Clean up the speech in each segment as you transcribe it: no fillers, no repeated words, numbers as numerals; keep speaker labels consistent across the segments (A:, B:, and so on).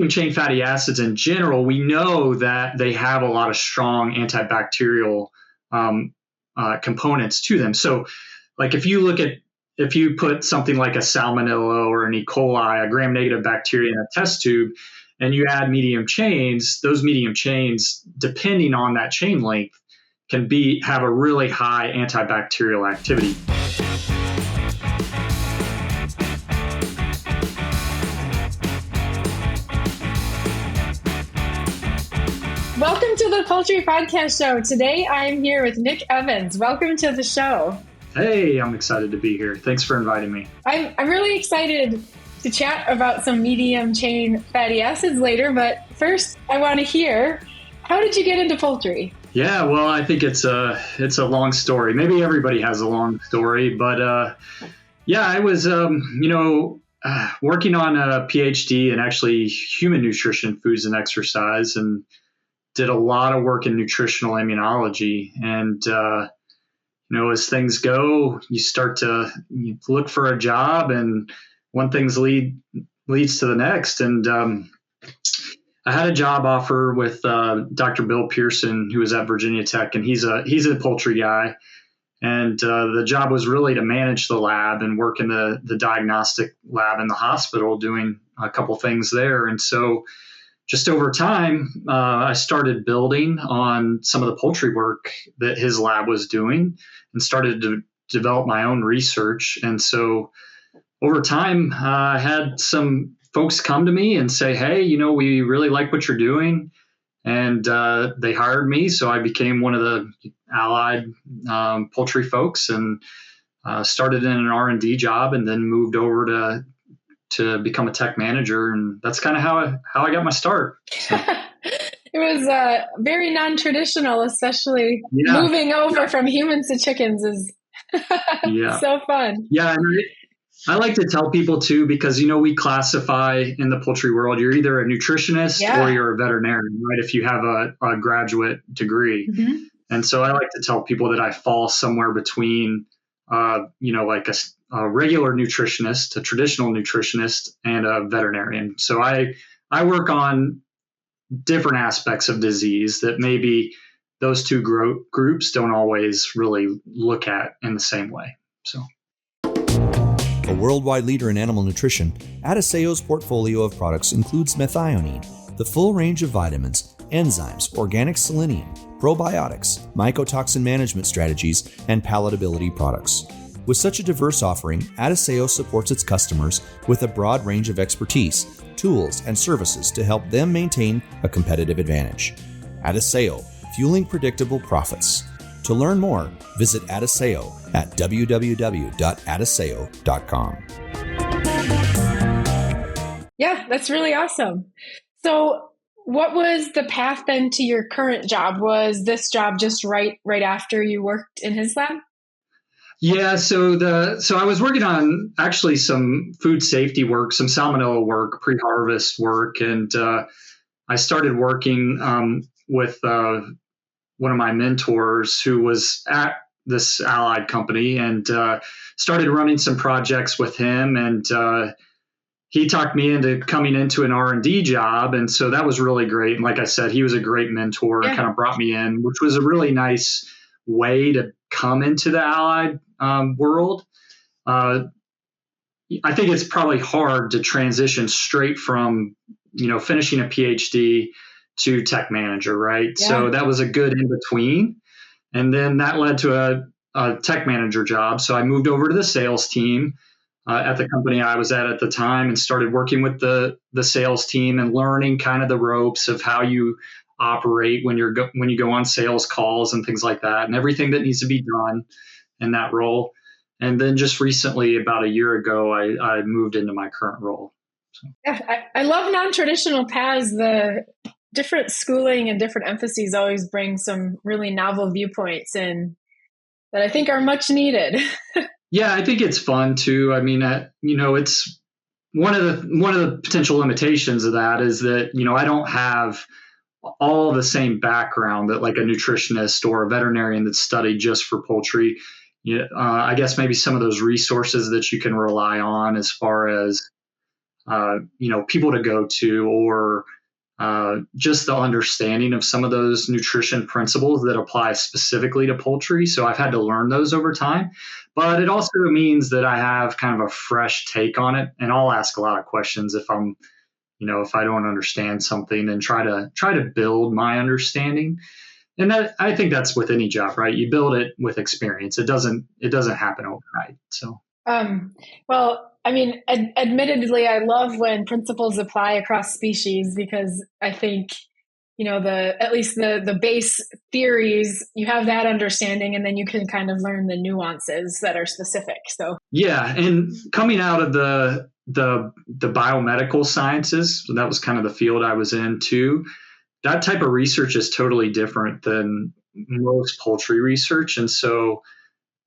A: medium chain fatty acids in general, we know that they have a lot of strong antibacterial components to them. So like if you put something like a Salmonella or an E. coli, a gram-negative bacteria in a test tube, and you add medium chains, those medium chains, depending on that chain length, can have a really high antibacterial activity.
B: Welcome to the Poultry Podcast Show. Today I'm here with Nick Evans. Welcome to the show.
A: Hey, I'm excited to be here. Thanks for inviting me.
B: I'm really excited to chat about some medium chain fatty acids later, but first I want to hear, how did you get into poultry?
A: Yeah, well, I think it's a long story. Maybe everybody has a long story, but I was working on a PhD in actually human nutrition, foods and exercise, and did a lot of work in nutritional immunology. And as things go, you start to look for a job, and one thing leads to the next. And I had a job offer with Dr. Bill Pearson, who was at Virginia Tech, and he's a poultry guy. And the job was really to manage the lab and work in the diagnostic lab in the hospital, doing a couple things there. And so just over time, I started building on some of the poultry work that his lab was doing and started to develop my own research. And so over time, I had some folks come to me and say, hey, we really like what you're doing. And they hired me. So I became one of the allied poultry folks and started in an R&D job and then moved over to become a tech manager. And that's kind of how I got my start. So.
B: It was very non-traditional, especially moving over from humans to chickens is so fun.
A: Yeah. And I like to tell people too, because, we classify in the poultry world, you're either a nutritionist or you're a veterinarian, right? If you have a graduate degree. Mm-hmm. And so I like to tell people that I fall somewhere between, like a regular nutritionist, a traditional nutritionist, and a veterinarian. So I work on different aspects of disease that maybe those two groups don't always really look at in the same way. So.
C: A worldwide leader in animal nutrition, Adisseo's portfolio of products includes methionine, the full range of vitamins, enzymes, organic selenium, probiotics, mycotoxin management strategies, and palatability products. With such a diverse offering, Adisseo supports its customers with a broad range of expertise, tools, and services to help them maintain a competitive advantage. Adisseo, fueling predictable profits. To learn more, visit Adisseo at www.adisseo.com.
B: Yeah, that's really awesome. So what was the path then to your current job? Was this job just right after you worked in his lab?
A: Yeah, so I was working on actually some food safety work, some salmonella work, pre-harvest work, and I started working with one of my mentors who was at this allied company, and started running some projects with him, and he talked me into coming into an R&D job, and so that was really great. And like I said, he was a great mentor and kind of brought me in, which was a really nice way to come into the allied world. I think it's probably hard to transition straight from, finishing a PhD to tech manager, right? Yeah. So that was a good in between. And then that led to a tech manager job. So I moved over to the sales team at the company I was at the time and started working with the sales team and learning kind of the ropes of how you operate when you go on sales calls and things like that, and everything that needs to be done in that role. And then just recently, about a year ago, I moved into my current role. So.
B: Yeah, I love non-traditional paths. The different schooling and different emphases always bring some really novel viewpoints in that I think are much needed.
A: Yeah, I think it's fun too. I mean, it's one of the potential limitations of that is that, I don't have all the same background that like a nutritionist or a veterinarian that studied just for poultry. I guess maybe some of those resources that you can rely on as far as people to go to, or just the understanding of some of those nutrition principles that apply specifically to poultry. So I've had to learn those over time, but it also means that I have kind of a fresh take on it, and I'll ask a lot of questions if if I don't understand something, and try to build my understanding. And I think that's with any job, right? You build it with experience. It doesn't happen overnight. So,
B: well, I mean, admittedly, I love when principles apply across species, because I think, at least the base theories, you have that understanding, and then you can kind of learn the nuances that are specific. So,
A: yeah. And coming out of the biomedical sciences, so that was kind of the field I was in too. That type of research is totally different than most poultry research. And so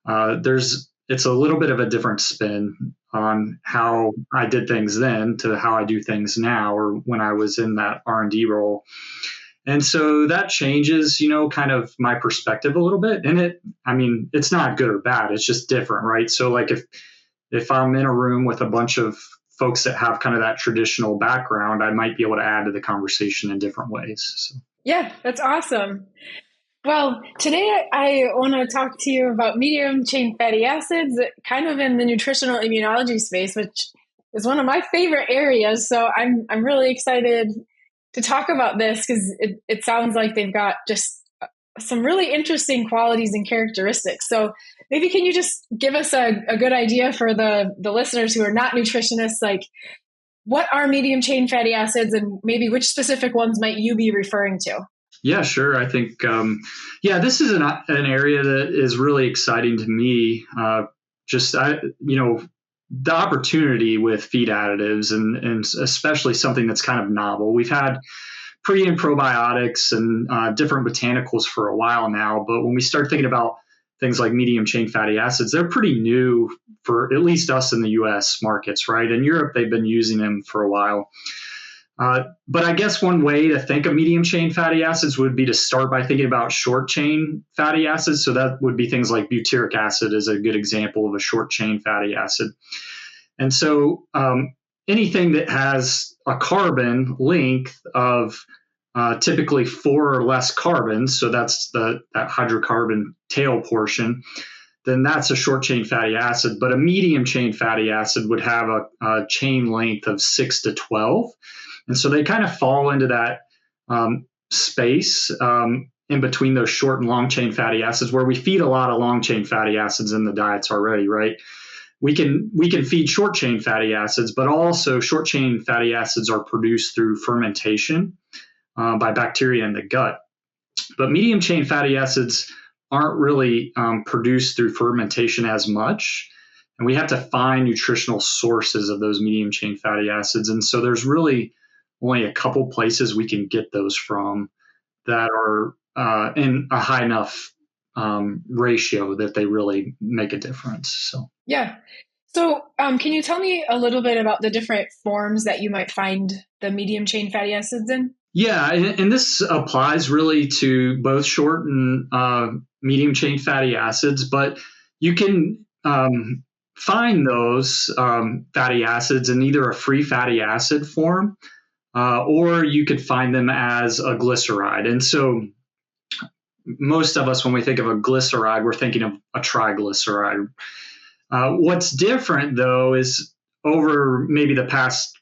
A: it's a little bit of a different spin on how I did things then to how I do things now, or when I was in that R&D role. And so that changes, kind of my perspective a little bit. And it's not good or bad. It's just different, right? So like if I'm in a room with a bunch of folks that have kind of that traditional background, I might be able to add to the conversation in different ways. So.
B: Yeah, that's awesome. Well, today I want to talk to you about medium chain fatty acids, kind of in the nutritional immunology space, which is one of my favorite areas. So I'm really excited to talk about this, because it sounds like they've got just some really interesting qualities and characteristics. So maybe can you just give us a good idea for the listeners who are not nutritionists, like what are medium chain fatty acids, and maybe which specific ones might you be referring to?
A: Yeah, sure. I think, this is an area that is really exciting to me. The opportunity with feed additives, and especially something that's kind of novel. We've had pre and probiotics and different botanicals for a while now, but when we start thinking about things like medium chain fatty acids, they're pretty new for at least us in the US markets, right? In Europe, they've been using them for a while. But I guess one way to think of medium chain fatty acids would be to start by thinking about short chain fatty acids. So that would be things like butyric acid is a good example of a short chain fatty acid. And so anything that has a carbon length of typically 4 or less carbons, so that's that hydrocarbon tail portion, then that's a short chain fatty acid. But a medium chain fatty acid would have a chain length of 6 to 12. And so they kind of fall into that space in between those short and long chain fatty acids, where we feed a lot of long chain fatty acids in the diets already, right? We can feed short chain fatty acids, but also short chain fatty acids are produced through fermentation by bacteria in the gut. But medium chain fatty acids aren't really produced through fermentation as much. And we have to find nutritional sources of those medium chain fatty acids. And so there's really only a couple places we can get those from that are in a high enough ratio that they really make a difference. So
B: yeah. So can you tell me a little bit about the different forms that you might find the medium chain fatty acids in?
A: Yeah, and this applies really to both short and medium chain fatty acids, but you can find those fatty acids in either a free fatty acid form, or you could find them as a glyceride. And so most of us, when we think of a glyceride, we're thinking of a triglyceride. What's different, though, is over maybe the past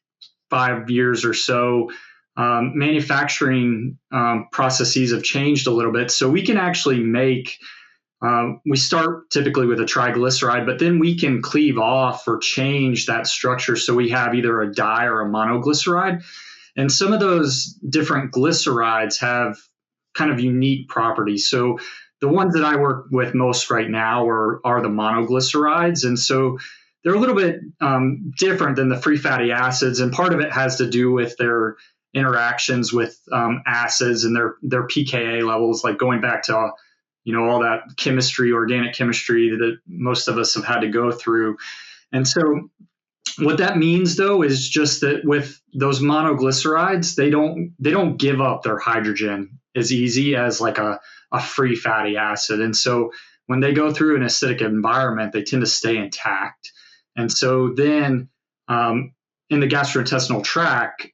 A: 5 years or so, manufacturing processes have changed a little bit. So we can actually make, we start typically with a triglyceride, but then we can cleave off or change that structure. So we have either a di or a monoglyceride. And some of those different glycerides have kind of unique properties. So the ones that I work with most right now are the monoglycerides. And so they're a little bit different than the free fatty acids. And part of it has to do with their interactions with acids and their pKa levels, like going back to all that chemistry, organic chemistry that most of us have had to go through. And so what that means, though, is just that with those monoglycerides, they don't give up their hydrogen as easy as like a free fatty acid. And so when they go through an acidic environment, they tend to stay intact. And so then in the gastrointestinal tract,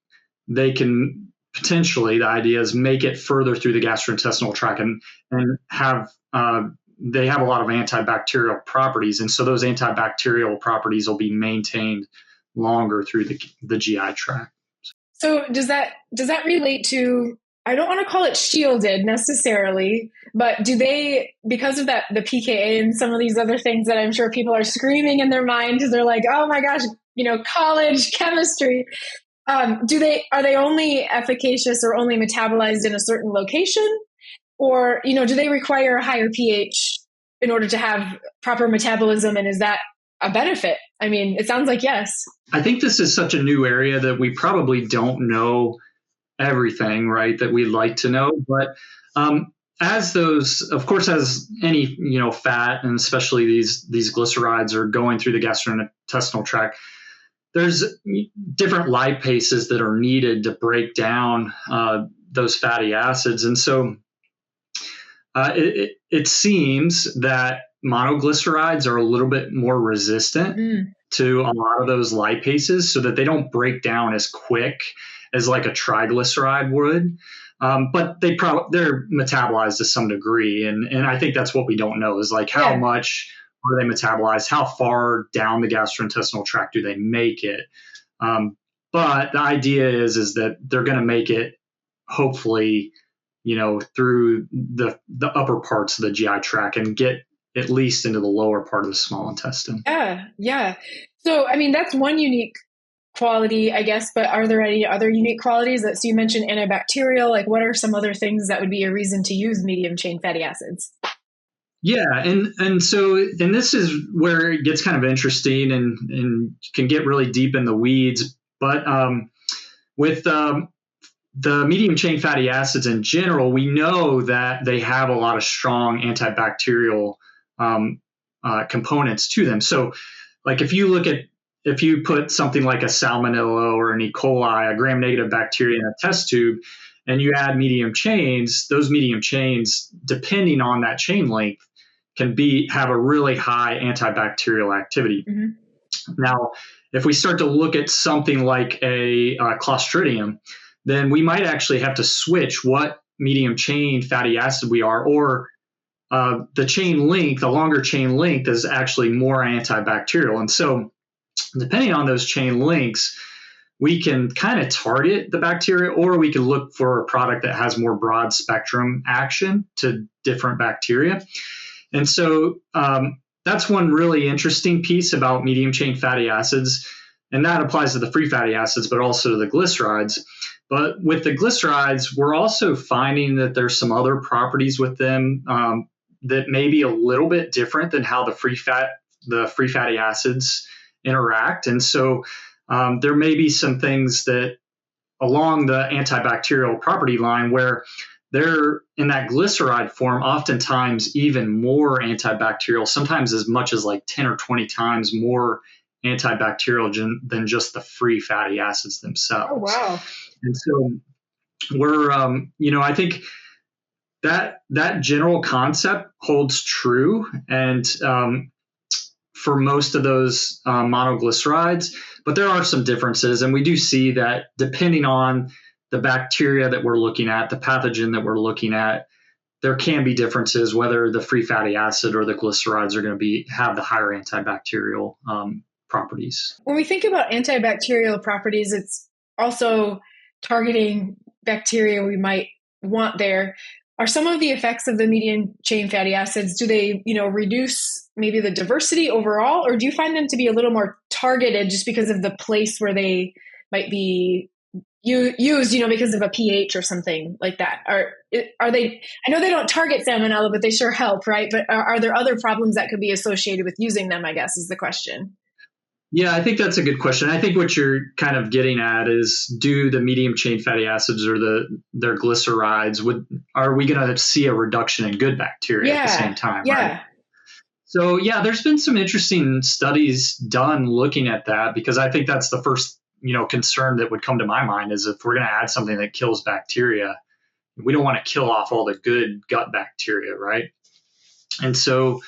A: they can potentially, the idea is, make it further through the gastrointestinal tract and have they have a lot of antibacterial properties, and so those antibacterial properties will be maintained longer through the GI tract.
B: So does that relate to, I don't want to call it shielded necessarily, but do they, because of that, the pKa and some of these other things that I'm sure people are screaming in their mind because they're like, oh my gosh, college chemistry, are they only efficacious or only metabolized in a certain location? Or, do they require a higher pH in order to have proper metabolism? And is that a benefit? I mean, it sounds like yes.
A: I think this is such a new area that we probably don't know everything, right, that we'd like to know. But as those, of course, as any, fat, and especially these glycerides are going through the gastrointestinal tract, there's different lipases that are needed to break down those fatty acids. And so it seems that monoglycerides are a little bit more resistant to a lot of those lipases, so that they don't break down as quick as like a triglyceride would. But they're metabolized to some degree. And I think that's what we don't know, is like how much are they metabolized? How far down the gastrointestinal tract do they make it? But the idea is that they're going to make it, hopefully, through the upper parts of the GI tract and get at least into the lower part of the small intestine.
B: Yeah. So, I mean, that's one unique quality, I guess, but are there any other unique qualities so you mentioned antibacterial, like what are some other things that would be a reason to use medium chain fatty acids?
A: Yeah. And this is where it gets kind of interesting and can get really deep in the weeds. But with the medium chain fatty acids in general, we know that they have a lot of strong antibacterial components to them. So like if you put something like a Salmonella or an E. coli, a gram-negative bacteria in a test tube, and you add medium chains, those medium chains, depending on that chain length, can have a really high antibacterial activity. Mm-hmm. Now, if we start to look at something like a Clostridium, then we might actually have to switch what medium chain fatty acid we are, or the chain length, the longer chain length is actually more antibacterial. And so depending on those chain lengths, we can kind of target the bacteria, or we can look for a product that has more broad spectrum action to different bacteria. And so that's one really interesting piece about medium chain fatty acids. And that applies to the free fatty acids, but also to the glycerides. But with the glycerides, we're also finding that there's some other properties with them that may be a little bit different than how the free fatty acids interact. And so there may be some things that along the antibacterial property line where they're in that glyceride form, oftentimes even more antibacterial, sometimes as much as like 10 or 20 times more antibacterial than just the free fatty acids themselves.
B: Oh, wow.
A: And so we're, I think that general concept holds true. And for most of those monoglycerides, but there are some differences. And we do see that depending on the bacteria that we're looking at, the pathogen that we're looking at, there can be differences whether the free fatty acid or the glycerides are going to have the higher antibacterial properties.
B: When we think about antibacterial properties, it's also targeting bacteria we might want there. Are some of the effects of the medium chain fatty acids, do they, reduce maybe the diversity overall, or do you find them to be a little more targeted just because of the place where they might be used, because of a pH or something like that? Are they, I know they don't target Salmonella, but they sure help, right? But are there other problems that could be associated with using them, I guess, is the question.
A: Yeah, I think that's a good question. I think what you're kind of getting at is, do the medium chain fatty acids or their glycerides, are we going to see a reduction in good bacteria at the same time?
B: Yeah.
A: Right? So there's been some interesting studies done looking at that, because I think that's the first, concern that would come to my mind is if we're going to add something that kills bacteria, we don't want to kill off all the good gut bacteria, right? And so,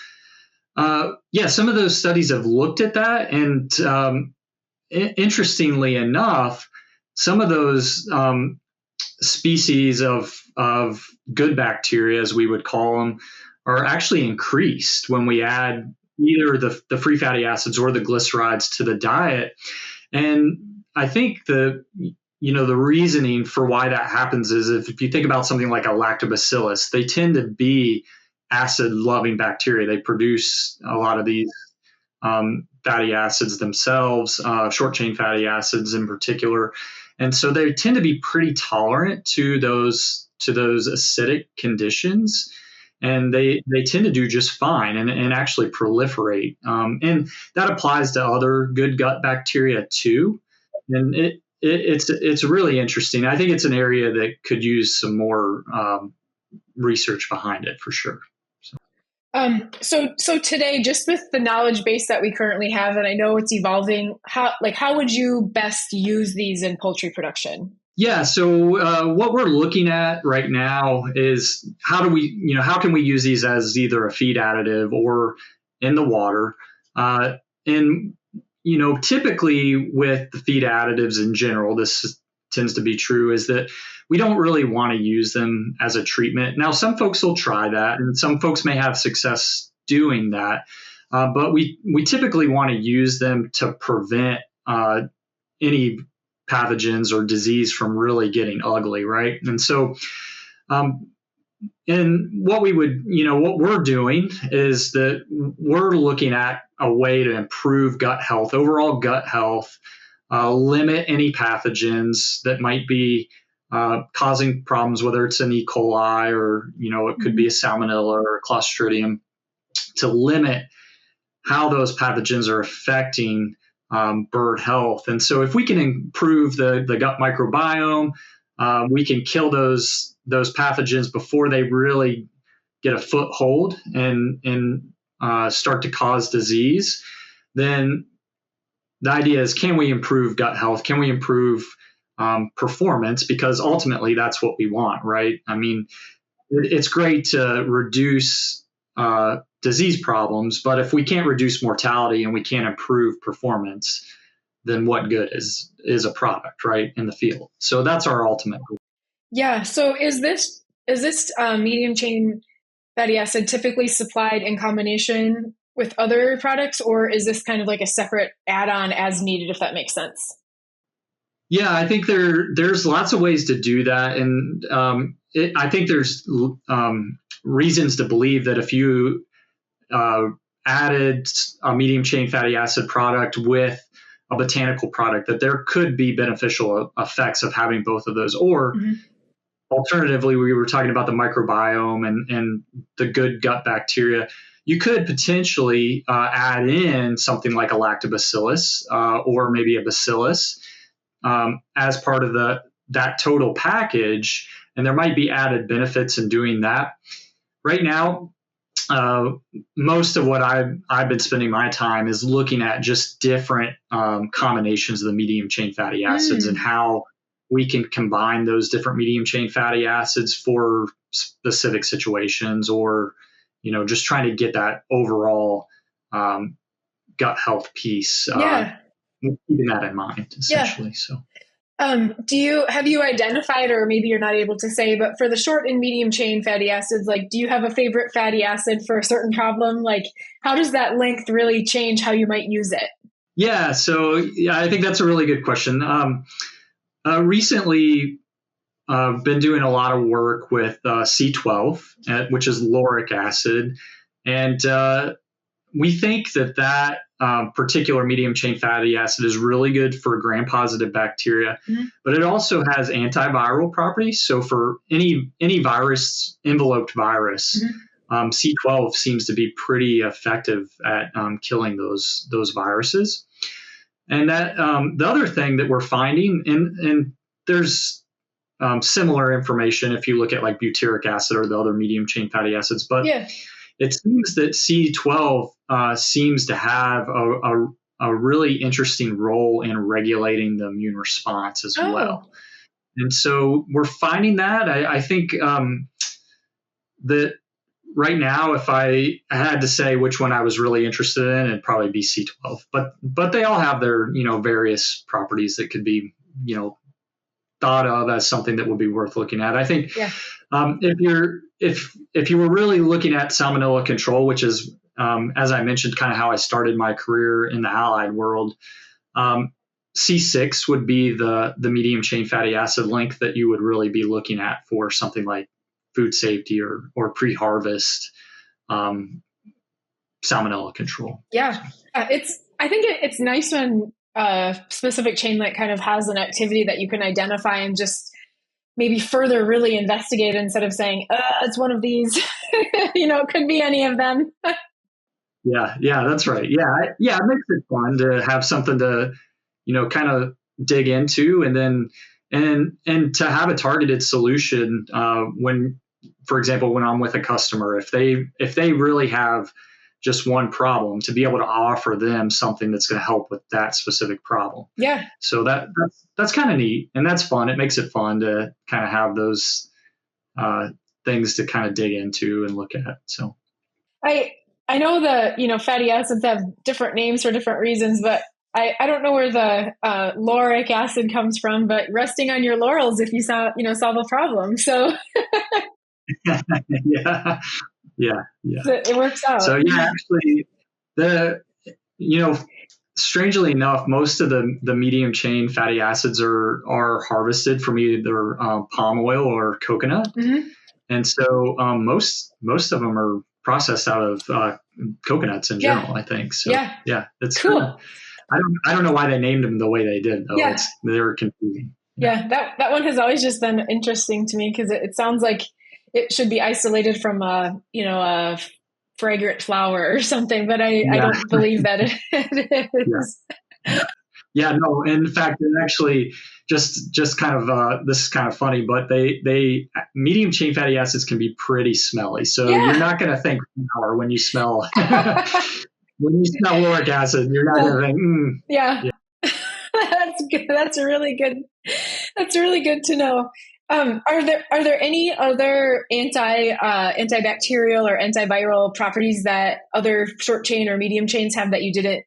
A: some of those studies have looked at that, and interestingly enough, some of those species of good bacteria, as we would call them, are actually increased when we add either the free fatty acids or the glycerides to the diet. And I think the reasoning for why that happens is if you think about something like a lactobacillus, they tend to be acid-loving bacteria. They produce a lot of these fatty acids themselves, short-chain fatty acids in particular. And so they tend to be pretty tolerant to those acidic conditions. And they tend to do just fine and actually proliferate. And that applies to other good gut bacteria too. And it's really interesting. I think it's an area that could use some more research behind it for sure.
B: So today, just with the knowledge base that we currently have, and I know it's evolving, how would you best use these in poultry production?
A: Yeah. So what we're looking at right now is how can we use these as either a feed additive or in the water? And typically with the feed additives in general, this tends to be true, is that we don't really want to use them as a treatment. Now, some folks will try that, and some folks may have success doing that. But we typically want to use them to prevent any pathogens or disease from really getting ugly, right? And so, and what we're doing is that we're looking at a way to improve gut health, overall gut health, limit any pathogens that might be causing problems, whether it's an E. coli or, it could be a Salmonella or a Clostridium, to limit how those pathogens are affecting bird health. And so if we can improve the gut microbiome, we can kill those pathogens before they really get a foothold and start to cause disease. Then the idea is, can we improve gut health? Can we improve performance? Because ultimately that's what we want, right? I mean, it's great to reduce disease problems, but if we can't reduce mortality and we can't improve performance, then what good is a product, right, in the field? So that's our ultimate goal.
B: Yeah. So is this medium chain fatty acid typically supplied in combination with other products, or is this kind of like a separate add-on as needed, if that makes sense?
A: Yeah, I think there's lots of ways to do that, and I think there's reasons to believe that if you added a medium chain fatty acid product with a botanical product, that there could be beneficial effects of having both of those. Or alternatively, we were talking about the microbiome and the good gut bacteria. You could potentially add in something like a lactobacillus or maybe a bacillus as part of that total package, and there might be added benefits in doing that. Right now, most of what I've been spending my time is looking at just different combinations of the medium chain fatty acids and how we can combine those different medium chain fatty acids for specific situations, or just trying to get that overall gut health piece. Keeping that in mind, essentially. So.
B: Have you identified, or maybe you're not able to say, but for the short and medium chain fatty acids, like, do you have a favorite fatty acid for a certain problem? Like, how does that length really change how you might use it?
A: Yeah. So I think that's a really good question. Recently, I've been doing a lot of work with C12, which is lauric acid. And we think that particular medium chain fatty acid is really good for gram-positive bacteria, but it also has antiviral properties. So for any virus, enveloped virus, C12 seems to be pretty effective at killing those viruses. And that the other thing that we're finding, and there's similar information if you look at like butyric acid or the other medium chain fatty acids, but it seems that C12 seems to have a really interesting role in regulating the immune response as well. And so we're finding that. I think that right now, if I had to say which one I was really interested in, it'd probably be C12. But they all have their, various properties that could be, thought of as something that would be worth looking at. I think if you were really looking at salmonella control, which is, as I mentioned, kind of how I started my career in the allied world, C6 would be the medium chain fatty acid link that you would really be looking at for something like food safety or pre-harvest salmonella control.
B: Yeah, I think it's nice when a specific chainlet kind of has an activity that you can identify and just maybe further really investigate instead of saying, it's one of these, it could be any of them.
A: Yeah, that's right. Yeah, it makes it fun to have something to, kind of dig into, and then and to have a targeted solution when, for example, when I'm with a customer, if they really have just one problem, to be able to offer them something that's going to help with that specific problem.
B: Yeah.
A: So that's kind of neat, and that's fun. It makes it fun to kind of have those things to kind of dig into and look at. So
B: I know that, fatty acids have different names for different reasons, but I don't know where the lauric acid comes from, but resting on your laurels if you solve a problem. So
A: yeah.
B: So it works out.
A: So actually strangely enough, most of the medium chain fatty acids are harvested from either palm oil or coconut.
B: Mm-hmm.
A: And so most of them are processed out of coconuts in general, I think. So it's
B: cool.
A: I don't know why they named them the way they did, though.
B: Yeah.
A: They're confusing.
B: Yeah, that one has always just been interesting to me because it sounds like it should be isolated from a fragrant flower or something, but I don't believe that it is.
A: Yeah, no. In fact, it actually just kind of this is kind of funny, but they medium chain fatty acids can be pretty smelly. So you're not going to think flower when you smell when you smell lauric acid. You're not going to think.
B: Yeah. That's good. That's really good. That's really good to know. Are there any other antibacterial or antiviral properties that other short chain or medium chains have that you didn't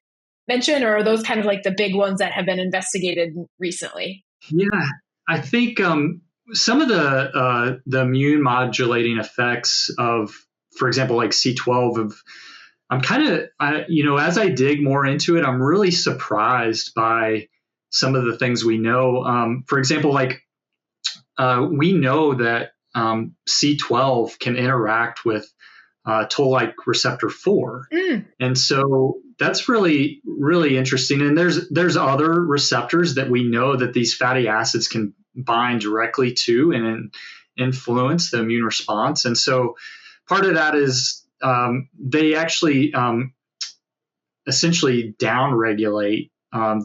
B: mention, or are those kind of like the big ones that have been investigated recently?
A: Yeah, I think some of the immune modulating effects of, for example, like C12 I'm kind of, as I dig more into it, I'm really surprised by some of the things we know. For example, like we know that C12 can interact with toll-like receptor 4. And so that's really, really interesting. And there's other receptors that we know that these fatty acids can bind directly to and influence the immune response. And so part of that is they actually essentially downregulate a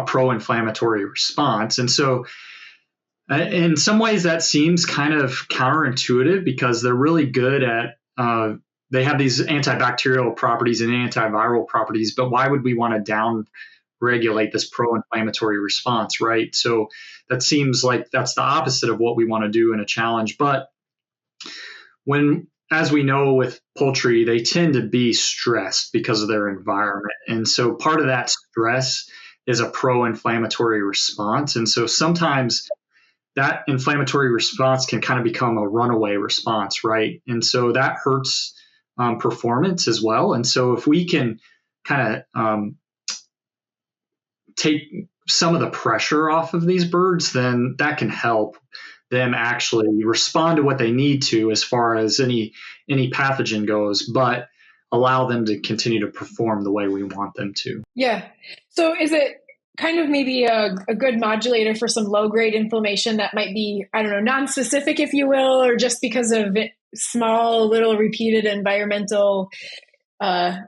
A: pro-inflammatory response. And so in some ways that seems kind of counterintuitive because they're really good at they have these antibacterial properties and antiviral properties, but why would we want to down-regulate this pro-inflammatory response, right? So that seems like that's the opposite of what we want to do in a challenge. But as we know with poultry, they tend to be stressed because of their environment. And so part of that stress is a pro-inflammatory response. And so sometimes that inflammatory response can kind of become a runaway response, right? And so that hurts performance as well. And so if we can kind of take some of the pressure off of these birds, then that can help them actually respond to what they need to as far as any pathogen goes, but allow them to continue to perform the way we want them to.
B: Yeah. So is it kind of maybe a good modulator for some low-grade inflammation that might be, I don't know, non-specific, if you will, or just because of small, little repeated environmental and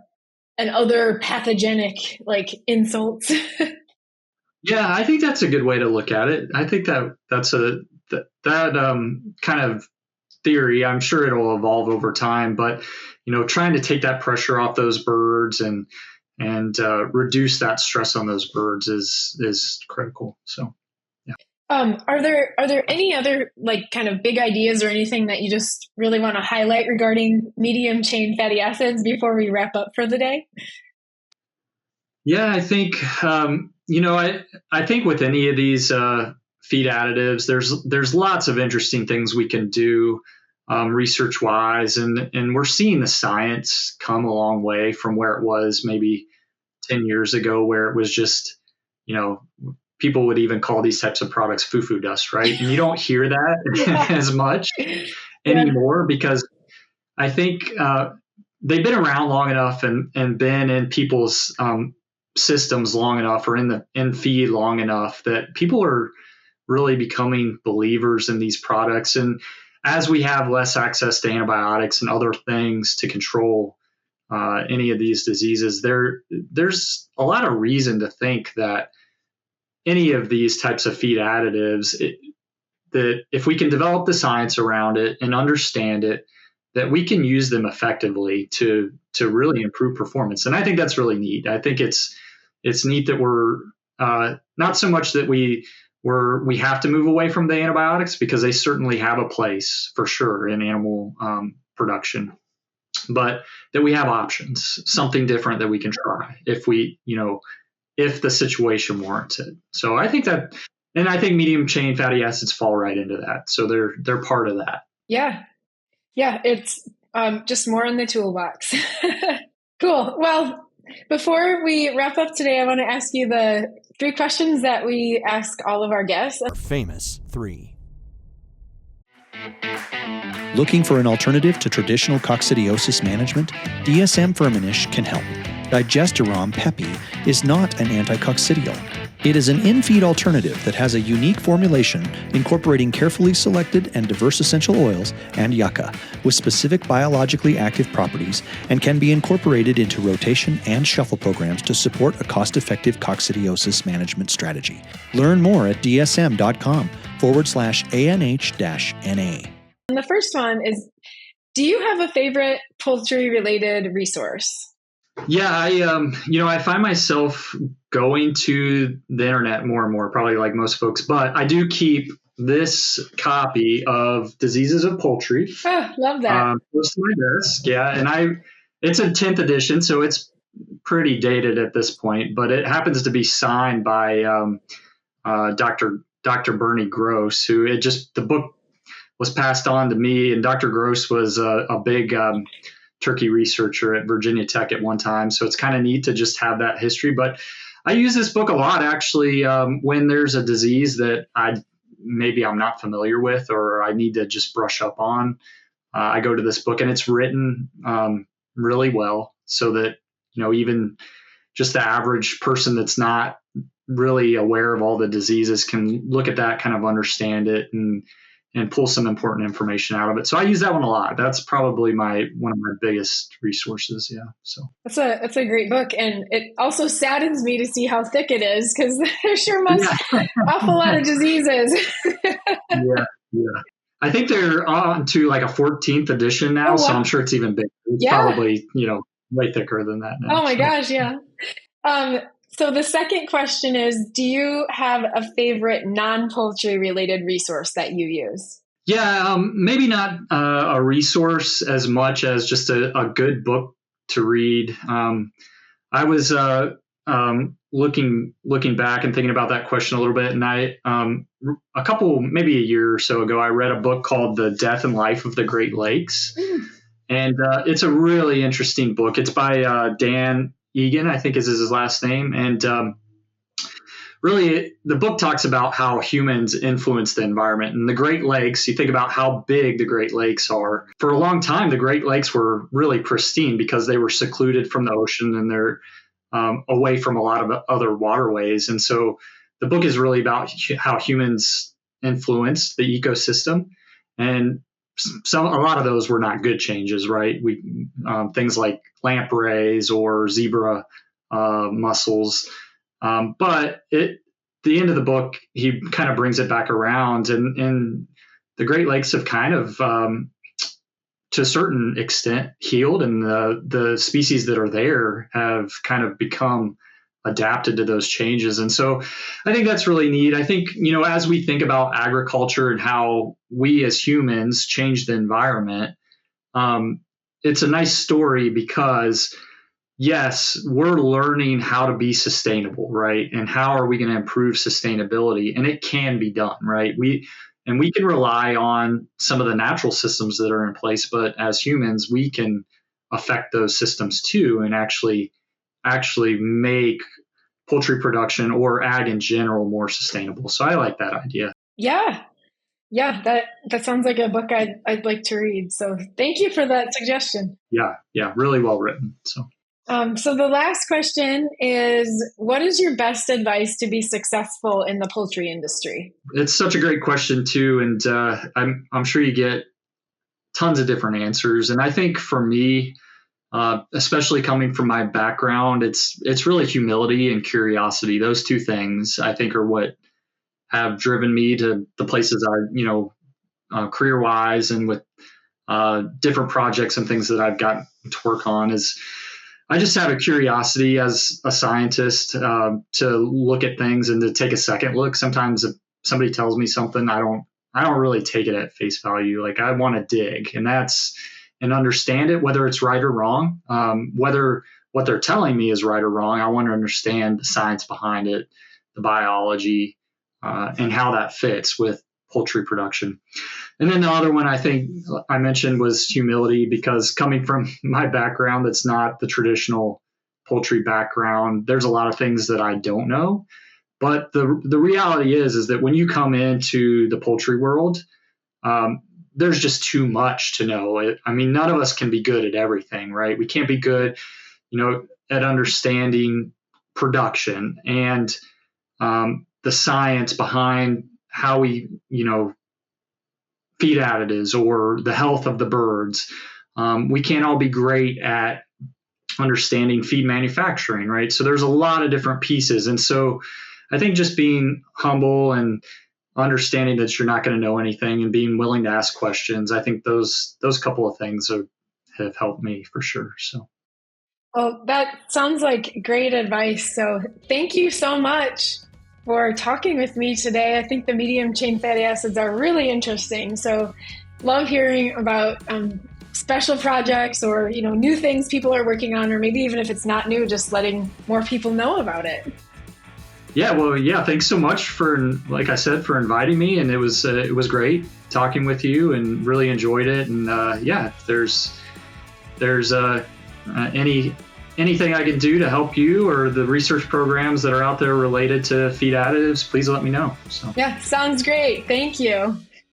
B: other pathogenic like insults?
A: Yeah, I think that's a good way to look at it. I think that's that kind of theory, I'm sure it'll evolve over time, but trying to take that pressure off those birds and reduce that stress on those birds is critical. So, yeah.
B: Are there any other like kind of big ideas or anything that you just really want to highlight regarding medium chain fatty acids before we wrap up for the day?
A: Yeah, I think I think with any of these feed additives, there's lots of interesting things we can do research wise, and we're seeing the science come a long way from where it was maybe 10 years ago, where it was just, people would even call these types of products foo-foo dust, right? And you don't hear that as much anymore because I think they've been around long enough and been in people's systems long enough or in feed long enough that people are really becoming believers in these products. And as we have less access to antibiotics and other things to control any of these diseases, there's a lot of reason to think that any of these types of feed additives, that if we can develop the science around it and understand it, that we can use them effectively to really improve performance. And I think that's really neat. I think it's neat that we're not so much that we have to move away from the antibiotics, because they certainly have a place for sure in animal production, but that we have options, something different that we can try if the situation warrants it. So I think that, and I think medium chain fatty acids fall right into that. So they're part of that.
B: Yeah. It's just more in the toolbox. Cool. Well, before we wrap up today, I want to ask you the 3 questions that we ask all of our guests.
C: Our famous 3. Looking for an alternative to traditional coccidiosis management? DSM Firmenich can help. Digesterom Pepi is not an anticoccidial. It is an in-feed alternative that has a unique formulation incorporating carefully selected and diverse essential oils and yucca with specific biologically active properties, and can be incorporated into rotation and shuffle programs to support a cost-effective coccidiosis management strategy. Learn more at dsm.com/ANH-NA.
B: And the first one is, do you have a favorite poultry-related resource?
A: Yeah, I find myself going to the internet more and more, probably like most folks, but I do keep this copy of Diseases of Poultry.
B: Oh, love that.
A: Close to my desk. Yeah. And it's a 10th edition, so it's pretty dated at this point, but it happens to be signed by Dr. Bernie Gross, who the book was passed on to me, and Dr. Gross was a big turkey researcher at Virginia Tech at one time. So it's kind of neat to just have that history. But I use this book a lot, actually, when there's a disease that I'm not familiar with or I need to just brush up on. I go to this book, and it's written really well so that, even just the average person that's not really aware of all the diseases can look at that, kind of understand it, and pull some important information out of it. So I use that one a lot. That's probably one of my biggest resources. Yeah. So
B: that's a great book. And it also saddens me to see how thick it is, because there sure must awful lot of diseases.
A: Yeah. I think they're on to like a 14th edition now. Oh, wow. So I'm sure it's even bigger. It's probably, way thicker than that now.
B: Oh my gosh. Yeah. So the second question is, do you have a favorite non-poultry related resource that you use?
A: Yeah, maybe not a resource as much as just a good book to read. I was looking back and thinking about that question a little bit, and maybe a year or so ago, I read a book called The Death and Life of the Great Lakes. And it's a really interesting book. It's by Dan Egan, I think is his last name. And really, the book talks about how humans influence the environment. And the Great Lakes, you think about how big the Great Lakes are. For a long time, the Great Lakes were really pristine because they were secluded from the ocean, and they're away from a lot of other waterways. And so the book is really about how humans influenced the ecosystem. And a lot of those were not good changes, right? Things like lampreys or zebra mussels. But at the end of the book, he kind of brings it back around, and the Great Lakes have kind of, to a certain extent, healed, and the species that are there have kind of become adapted to those changes. And so I think that's really neat. I think, as we think about agriculture and how we as humans change the environment, it's a nice story because yes, we're learning how to be sustainable, right? And how are we going to improve sustainability? And it can be done, right? We can rely on some of the natural systems that are in place, but as humans, we can affect those systems too and actually make poultry production or ag in general more sustainable. So I like that idea.
B: Yeah. Yeah, that sounds like a book I'd like to read. So thank you for that suggestion.
A: Yeah, really well written.
B: So the last question is, what is your best advice to be successful in the poultry industry?
A: It's such a great question too, and I'm sure you get tons of different answers. And I think for me, especially coming from my background, it's really humility and curiosity. Those two things I think are what have driven me to the places career wise and with different projects and things that I've gotten to work on. Is I just have a curiosity as a scientist to look at things and to take a second look. Sometimes if somebody tells me something, I don't really take it at face value. Like I want to dig and understand it, whether it's right or wrong, whether what they're telling me is right or wrong. I want to understand the science behind it, the biology, and how that fits with poultry production. And then the other one I think I mentioned was humility, because coming from my background, that's not the traditional poultry background, there's a lot of things that I don't know. But the reality is that when you come into the poultry world, there's just too much to know. I mean, none of us can be good at everything, right? We can't be good, at understanding production and the science behind how we, feed additives or the health of the birds. We can't all be great at understanding feed manufacturing, right? So there's a lot of different pieces. And so I think just being humble and understanding that you're not going to know anything and being willing to ask questions, I think those couple of things have helped me for sure. So.
B: Well, that sounds like great advice. So thank you so much for talking with me today. I think the medium chain fatty acids are really interesting. So love hearing about special projects or, new things people are working on, or maybe even if it's not new, just letting more people know about it.
A: Yeah, well, thanks so much for, like I said, for inviting me. And it was great talking with you and really enjoyed it. And if there's anything I can do to help you or the research programs that are out there related to feed additives, please let me know. So.
B: Yeah, sounds great. Thank you.